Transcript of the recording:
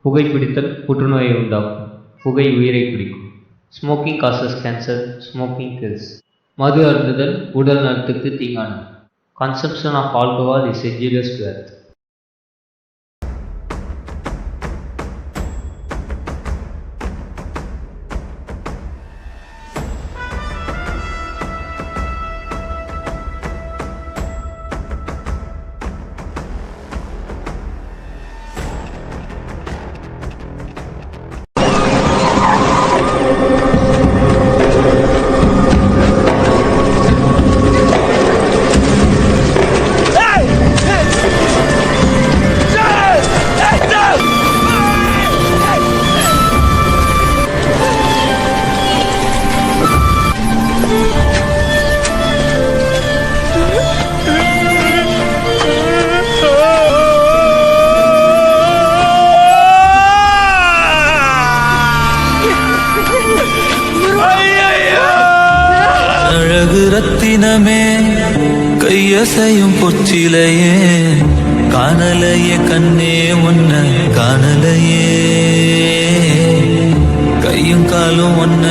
புகைப்பிடித்தல் புற்றுநோயை உண்டாக்கும். புகை உயிரை பிடிக்கும். Smoking causes cancer, smoking kills. மது அருந்துதல் உடல் நலத்துக்கு தீங்கானது. Consumption of alcohol is injurious to health. அழகு ரத்தினமே கையசையும் பொச்சிலையே காணலையே கண்ணே உன்ன காணலையே கையும் காலும் ஒன்ன